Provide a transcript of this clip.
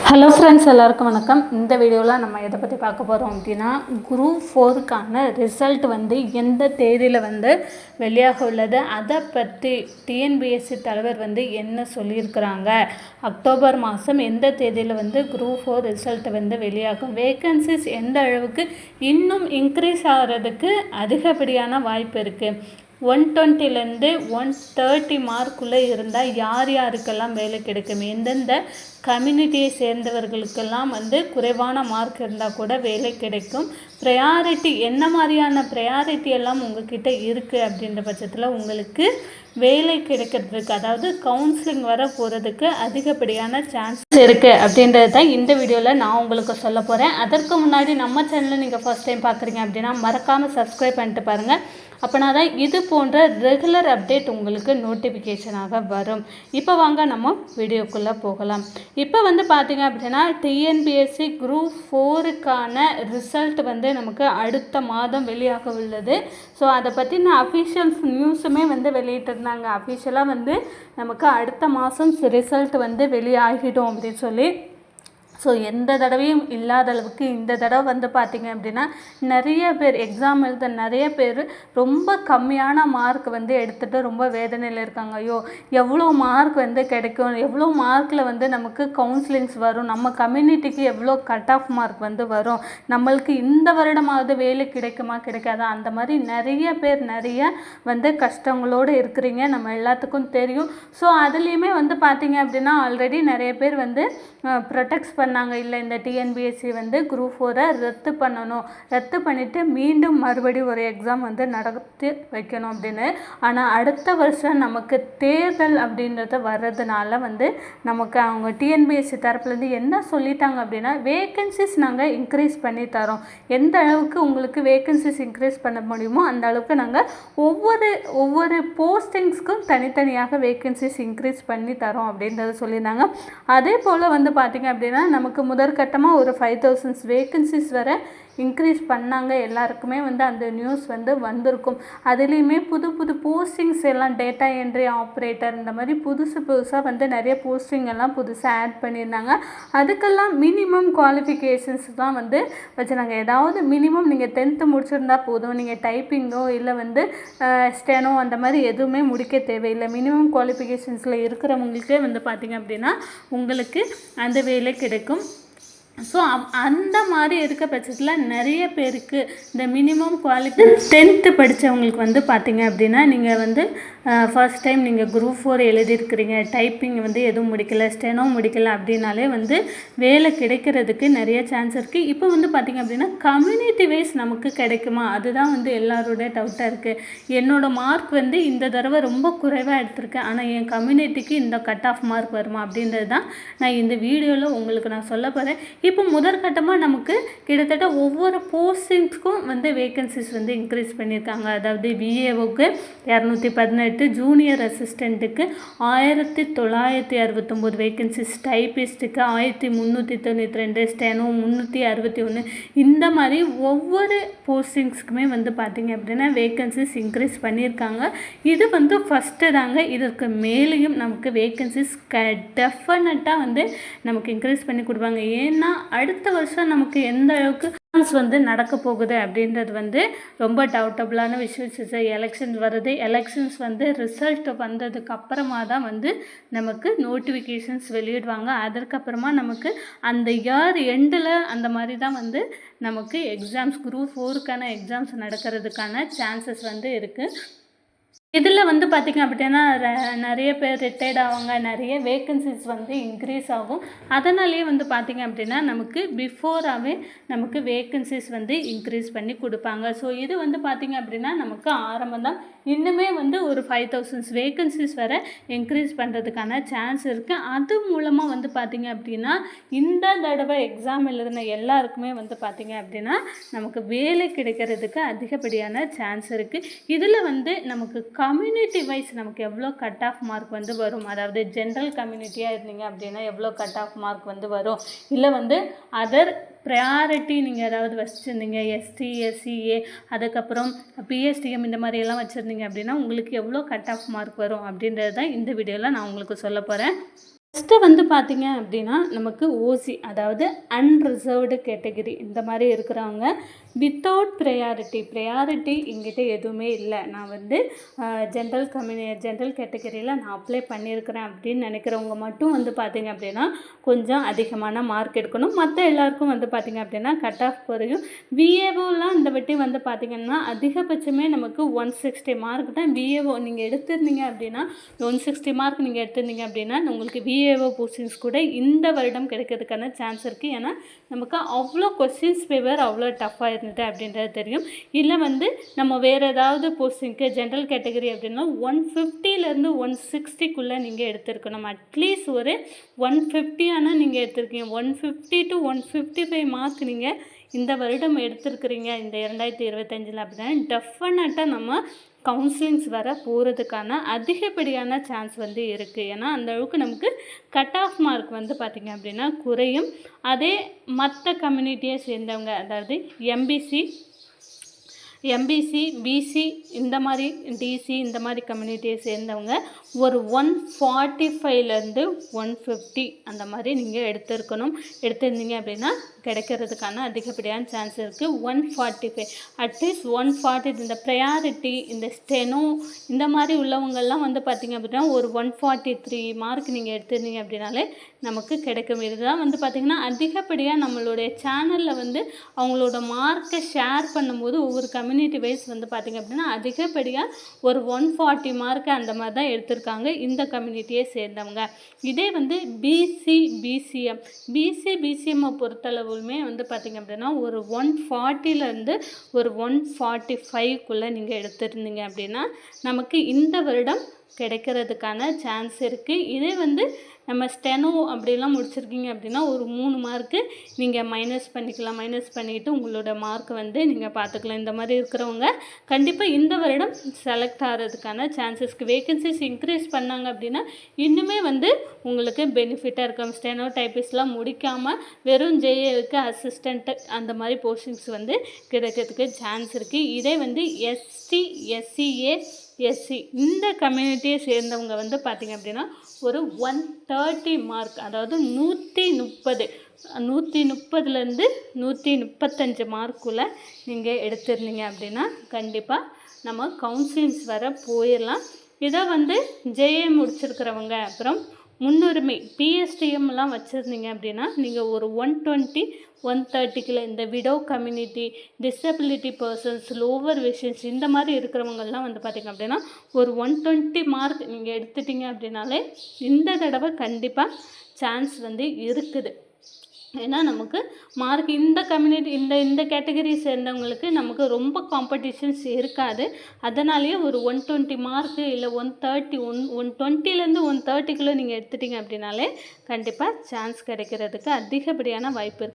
Hello friends, எல்லாருக்கும் வணக்கம். இந்த வீடியோவில் நம்ம எதை பற்றி பார்க்க போகிறோம் அப்படின்னா, குரூப் 4க்கான ரிசல்ட் எந்த தேதியில் வெளியாக உள்ளது, அதை பற்றி டிஎன்பிஎஸ்சி தலைவர் என்ன சொல்லியிருக்கிறாங்க, அக்டோபர் மாதம் எந்த தேதியில் குரூப் 4 ரிசல்ட் வெளியாகும், வேக்கன்சிஸ் எந்த அளவுக்கு இன்னும் இன்க்ரீஸ் ஆகிறதுக்கு அதிகப்படியான வாய்ப்பு இருக்குது, 120லேருந்து 130 மார்க்குள்ளே இருந்தால் யார் யாருக்கெல்லாம் வேலை கிடைக்கும், எந்தெந்த கம்யூனிட்டியை சேர்ந்தவர்களுக்கெல்லாம் குறைவான மார்க் இருந்தால் கூட வேலை கிடைக்கும், ப்ரையாரிட்டி என்ன மாதிரியான ப்ரையாரிட்டி எல்லாம் உங்ககிட்ட இருக்குது அப்படின்ற பட்சத்தில் உங்களுக்கு வேலை கிடைக்கிறதுக்கு, அதாவது கவுன்சிலிங் வர போகிறதுக்கு அதிகப்படியான சான்ஸ் இருக்குது அப்படின்றது தான் இந்த வீடியோவில் நான் உங்களுக்கு சொல்ல போகிறேன். அதற்கு முன்னாடி நம்ம சேனலில் நீங்கள் ஃபர்ஸ்ட் டைம் பார்க்குறீங்க அப்படின்னா மறக்காமல் சப்ஸ்கிரைப் பண்ணிட்டு பாருங்கள். அப்போனா தான் இது போன்ற ரெகுலர் அப்டேட் உங்களுக்கு நோட்டிஃபிகேஷனாக வரும். இப்போ வாங்க நம்ம வீடியோக்குள்ளே போகலாம். இப்போ பார்த்தீங்க அப்படின்னா டிஎன்பிஎஸ்சி குரூப் 4க்கான ரிசல்ட் நமக்கு அடுத்த மாதம் வெளியாக உள்ளது. ஸோ அதை பற்றின அஃபிஷியல் நியூஸுமே வெளியிட்டிருந்தாங்க. அஃபிஷியலாக நமக்கு அடுத்த மாதம் ரிசல்ட் வெளியாகிடும் அப்படின்னு சொல்லி. ஸோ எந்த தடவையும் இல்லாத அளவுக்கு இந்த தடவை பார்த்திங்க அப்படின்னா நிறைய பேர் எக்ஸாம் எழுத நிறைய பேர் ரொம்ப கம்மியான மார்க் எடுத்துகிட்டு ரொம்ப வேதனையில் இருக்காங்க. ஐயோ எவ்வளோ மார்க் கிடைக்கும், எவ்வளோ மார்க்கில் நமக்கு கவுன்சிலிங்ஸ் வரும், நம்ம கம்யூனிட்டிக்கு எவ்வளோ கட் ஆஃப் மார்க் வரும், நம்மளுக்கு இந்த வருடமாவது வேலை கிடைக்குமா கிடைக்காதா, அந்த மாதிரி நிறைய பேர் நிறைய கஷ்டங்களோடு இருக்கிறீங்க, நம்ம எல்லாத்துக்கும் தெரியும். ஸோ அதுலேயுமே பார்த்திங்க அப்படின்னா ஆல்ரெடி நிறைய பேர் ப்ரொடெக்ட் பண்ணாங்க, இல்லை இந்த டிஎன்பிஎஸ்சி குரூப் 4 ரத்து பண்ணணும், ரத்து பண்ணிவிட்டு மீண்டும் மறுபடியும் ஒரு எக்ஸாம் நடத்தி வைக்கணும் அப்படின்னு. ஆனால் அடுத்த வருஷம் நமக்கு தேர்தல் அப்படின்றத வர்றதுனால நமக்கு அவங்க டிஎன்பிஎஸ்சி தரப்புலேருந்து என்ன சொல்லிட்டாங்க அப்படின்னா, வேக்கன்சிஸ் நாங்கள் இன்க்ரீஸ் பண்ணி தரோம், எந்த அளவுக்கு உங்களுக்கு வேக்கன்சிஸ் இன்க்ரீஸ் பண்ண முடியுமோ அந்த அளவுக்கு நாங்கள் ஒவ்வொரு போஸ்டிங்ஸ்க்கும் தனித்தனியாக வேக்கன்சிஸ் இன்க்ரீஸ் பண்ணி தரோம் அப்படின்றத சொல்லியிருந்தாங்க. அதே போல் பார்த்திங்க அப்படின்னா நமக்கு முதற்கட்டமாக ஒரு 5000 வேக்கன்சிஸ் வரை இன்க்ரீஸ் பண்ணாங்க. எல்லாருக்குமே அந்த நியூஸ் வந்திருக்கும். அதுலேயுமே புது புது போஸ்டிங்ஸ் எல்லாம் டேட்டா என்ட்ரி ஆப்ரேட்டர் இந்த மாதிரி புதுசாக நிறைய போஸ்டிங் எல்லாம் புதுசாக ஆட் பண்ணியிருந்தாங்க. அதுக்கெல்லாம் மினிமம் குவாலிஃபிகேஷன்ஸ் தான் வச்சுருந்தாங்க. ஏதாவது மினிமம் நீங்கள் 10th முடிச்சிருந்தா போதும், நீங்கள் டைப்பிங்கோ இல்லை ஸ்டெனோ அந்த மாதிரி எதுவுமே முடிக்க தேவையில்லை. மினிமம் குவாலிஃபிகேஷன்ஸில் இருக்கிறவங்களுக்கே பார்த்திங்க அப்படின்னா உங்களுக்கு அந்த வேலை கிடைக்கும். ஸோ அந்த மாதிரி இருக்க பட்சத்தில் நிறைய பேருக்கு இந்த மினிமம் குவாலிஃபை 10th படித்தவங்களுக்கு பார்த்திங்க அப்படின்னா நீங்கள் ஃபர்ஸ்ட் டைம் நீங்கள் குரூப் 4 எழுதியிருக்கிறீங்க, டைப்பிங் எதுவும் முடிக்கலை, ஸ்டெனோ முடிக்கலை அப்படின்னாலே வேலை கிடைக்கிறதுக்கு நிறைய சான்ஸ் இருக்குது. இப்போ பார்த்திங்க அப்படின்னா கம்யூனிட்டி வைஸ் நமக்கு கிடைக்குமா, அதுதான் எல்லாரோட டவுட்டாக இருக்குது. என்னோடய மார்க் இந்த தடவை ரொம்ப குறைவாக எடுத்திருக்கேன், ஆனால் என் கம்யூனிட்டிக்கு இந்த கட் ஆஃப் மார்க் வருமா அப்படின்றது தான் நான் இந்த வீடியோவில் உங்களுக்கு நான் சொல்ல போகிறேன். இப்போ முதற்கட்டமாக நமக்கு கிட்டத்தட்ட ஒவ்வொரு போஸ்டிங்ஸ்க்கும் வேக்கன்சிஸ் இன்க்ரீஸ் பண்ணியிருக்காங்க. அதாவது பிஏஓக்கு 218, ஜூனியர் அசிஸ்டண்ட்டுக்கு 1969 வேக்கன்சிஸ், டைப்பிஸ்ட்டுக்கு 1392, ஸ்டெனோ 361, இந்த மாதிரி ஒவ்வொரு போஸ்டிங்ஸ்க்குமே பார்த்திங்க அப்படின்னா வேக்கன்சிஸ் இன்க்ரீஸ் பண்ணியிருக்காங்க. இது ஃபஸ்ட்டு தாங்க. இதற்கு மேலேயும் நமக்கு வேக்கன்சிஸ் டெஃபினட்டாக நமக்கு இன்க்ரீஸ் பண்ணி கொடுப்பாங்க. ஏன்னா அடுத்த வருஷம் நமக்கு எந்த அளவுக்கு நடக்க போகுது அப்படின்றது ரொம்ப டவுட்டபுளான விஷயம். எலெக்ஷன் வருது, எலெக்ஷன்ஸ் ரிசல்ட் வந்ததுக்கு அப்புறமா தான் நமக்கு நோட்டிஃபிகேஷன்ஸ் வெளியிடுவாங்க. அதற்கப்புறமா நமக்கு அந்த இயர் எண்டில் அந்த மாதிரி தான் நமக்கு எக்ஸாம்ஸ் குரூப் 4க்கான எக்ஸாம்ஸ் நடக்கிறதுக்கான சான்சஸ் இருக்குது. இதில் பார்த்திங்க அப்படின்னா நிறைய பேர் ரிட்டையர்ட் ஆவாங்க, நிறைய வேக்கன்சிஸ் இன்க்ரீஸ் ஆகும். அதனாலேயே பார்த்திங்க அப்படின்னா நமக்கு பிஃபோராகவே நமக்கு வேக்கன்சிஸ் இன்க்ரீஸ் பண்ணி கொடுப்பாங்க. ஸோ இது பார்த்திங்க அப்படின்னா நமக்கு ஆரம்பம் தான். இன்னுமே ஒரு 5000 வேக்கன்சிஸ் வரை இன்க்ரீஸ் பண்ணுறதுக்கான சான்ஸ் இருக்குது. அது மூலமாக பார்த்திங்க அப்படின்னா இந்த தடவை எக்ஸாம் எழுதின எல்லாருக்குமே பார்த்திங்க அப்படின்னா நமக்கு வேலை கிடைக்கிறதுக்கு அதிகப்படியான சான்ஸ் இருக்குது. இதில் நமக்கு கம்யூனிட்டி வைஸ் நமக்கு எவ்வளோ கட் ஆஃப் மார்க் வரும், அதாவது ஜென்ரல் கம்யூனிட்டியாக இருந்தீங்க அப்படின்னா எவ்வளோ கட் ஆஃப் மார்க் வரும், இல்லை அதர் ப்ரையாரிட்டி நீங்கள் ஏதாவது வச்சுருந்தீங்க, எஸ்டி எஸ்சிஏ அதுக்கப்புறம் பிஎஸ்டிஎம் இந்த மாதிரியெல்லாம் வச்சுருந்தீங்க அப்படின்னா உங்களுக்கு எவ்வளோ கட் ஆஃப் மார்க் வரும் அப்படின்றது தான் இந்த வீடியோவில் நான் உங்களுக்கு சொல்ல போகிறேன். ஃபஸ்ட்டு வந்து பார்த்திங்க அப்படின்னா நமக்கு ஓசி, அதாவது அன்ரிசர்வ்டு கேட்டகிரி இந்த மாதிரி இருக்கிறவங்க வித்தவுட் ப்ரையாரிட்டி எங்கிட்ட எதுவுமே இல்லை, நான் வந்து ஜென்ரல் கேட்டகிரியில் நான் அப்ளை பண்ணியிருக்கிறேன் அப்படின்னு நினைக்கிறவங்க மட்டும் வந்து பார்த்திங்க அப்படின்னா கொஞ்சம் அதிகமான மார்க் எடுக்கணும். மற்ற எல்லாருக்கும் வந்து பார்த்திங்க அப்படின்னா கட் ஆஃப் குறையும். விஏஓலாம் இந்த வாட்டி வந்து பார்த்திங்கன்னா அதிகபட்சமே நமக்கு 160 மார்க் தான். விஏஓ நீங்கள் எடுத்திருந்தீங்க அப்படின்னா 160 மார்க் நீங்கள் எடுத்திருந்தீங்க அப்படின்னா உங்களுக்கு விஏஓ போஸ்டிங்ஸ் கூட இந்த வருடம் கிடைக்கிறதுக்கான சான்ஸ் இருக்குது. ஏன்னா நமக்கு அவ்வளோ கொஸ்டின்ஸ் பேப்பர் அவ்வளோ டஃப்பாக இருந்தது அப்படின்றது தெரியும். இல்லை வந்து நம்ம வேறு ஏதாவது போஸ்டிங்க்கு ஜென்ரல் கேட்டகரி அப்படின்னா 150லேருந்து 160க்குள்ளே நீங்கள் எடுத்திருக்கணும். அட்லீஸ்ட் ஒரு 150 ஆனால் நீங்கள் எடுத்திருக்கீங்க. 150 to 155 மார்க் நீங்கள் இந்த வருடம் எடுத்திருக்கிறீங்க இந்த 2025 அப்படின்னா டெஃபினட்டாக நம்ம கவுன்சிலிங்ஸ் வர போகிறதுக்கான அதிகப்படியான சான்ஸ் வந்து இருக்குது. ஏன்னா அந்தளவுக்கு நமக்கு கட் ஆஃப் மார்க் வந்து பார்த்திங்க அப்படின்னா குறையும். அதே மற்ற கம்யூனிட்டியை சேர்ந்தவங்க, அதாவது எம்பிசி பிசி இந்த மாதிரி டிசி இந்த மாதிரி கம்யூனிட்டியை சேர்ந்தவங்க ஒரு 145லேருந்து 150 அந்த மாதிரி நீங்கள் எடுத்திருந்தீங்க அப்படின்னா கிடைக்கிறதுக்கான அதிகப்படியான சான்ஸ் இருக்குது. 145 அட்லீஸ்ட் 140 இந்த ப்ரையாரிட்டி இந்த ஸ்டெனோ இந்த மாதிரி உள்ளவங்கள்லாம் வந்து பார்த்திங்க அப்படின்னா ஒரு 143 மார்க் நீங்கள் எடுத்திருந்தீங்க அப்படின்னாலே நமக்கு கிடைக்கும். இதுதான் வந்து பார்த்திங்கன்னா அதிகப்படியாக நம்மளுடைய சேனலில் வந்து அவங்களோட மார்க்கை ஷேர் பண்ணும்போது ஒவ்வொரு கம்யூனிட்டி வைஸ் வந்து பார்த்திங்க அப்படின்னா அதிகப்படியாக ஒரு 140 மார்க்கு அந்த மாதிரி தான் எடுத்திருக்காங்க இந்த கம்யூனிட்டியை சேர்ந்தவங்க. இதே வந்து பிசிஎம்மை பொறுத்தளவுமே வந்து பார்த்திங்க அப்படின்னா ஒரு 140லேருந்து ஒரு 145க்குள்ளே நீங்கள் எடுத்திருந்தீங்க அப்படின்னா நமக்கு இந்த வருடம் கிடைக்கிறதுக்கான சான்ஸ் இருக்குது. இதே வந்து நம்ம ஸ்டெனோ அப்படிலாம் முடிச்சிருக்கீங்க அப்படின்னா ஒரு 3 மார்க்கு நீங்கள் மைனஸ் பண்ணிவிட்டு உங்களோட மார்க்கை வந்து நீங்கள் பார்த்துக்கலாம். இந்த மாதிரி இருக்கிறவங்க கண்டிப்பாக இந்த வருடம் செலக்ட் ஆகிறதுக்கான சான்சஸ்க்கு வேகன்சிஸ் இன்க்ரீஸ் பண்ணாங்க அப்படின்னா இன்னுமே வந்து உங்களுக்கு பெனிஃபிட்டாக இருக்கும். ஸ்டெனோ டைப்பிஸ்ட்லாம் முடிக்காமல் வெறும் ஜேஏவுக்கு அசிஸ்டண்ட்டு அந்த மாதிரி போஸ்டிங்ஸ் வந்து கிடைக்கிறதுக்கு சான்ஸ் இருக்குது. இதே வந்து எஸ்டி எஸ்சி இந்த கம்யூனிட்டியை சேர்ந்தவங்க வந்து பார்த்திங்க அப்படின்னா ஒரு 130 மார்க், அதாவது 130லேருந்து 135 மார்க்குள்ளே நீங்கள் எடுத்திருந்தீங்க அப்படின்னா கண்டிப்பாக நம்ம கவுன்சிலிங்ஸ் வர போயிடலாம். இதை வந்து ஜேஏ முடிச்சிருக்கிறவங்க அப்புறம் முன்னுரிமை பிஎஸ்டிஎம்லாம் வச்சுருந்தீங்க அப்படின்னா நீங்கள் ஒரு 120 130க்குள்ள இந்த widow community, disability persons, lower visions இந்த மாதிரி இருக்கிறவங்கெல்லாம் வந்து பார்த்திங்க அப்படின்னா ஒரு 120 மார்க் நீங்கள் எடுத்துட்டிங்க அப்படின்னாலே இந்த தடவை கண்டிப்பாக சான்ஸ் வந்து இருக்குது. ஏன்னா நமக்கு மார்க் இந்த கம்யூனிட்டி இந்த கேட்டகரி சேர்ந்தவங்களுக்கு நமக்கு ரொம்ப காம்படிஷன்ஸ் இருக்காது. அதனாலேயே ஒரு 120 மார்க்கு இல்லை 120லேருந்து 130க்குள்ளே நீங்கள் எடுத்துட்டிங்க அப்படின்னாலே கண்டிப்பாக சான்ஸ் கிடைக்கிறதுக்கு அதிகப்படியான வாய்ப்பு இருக்குது.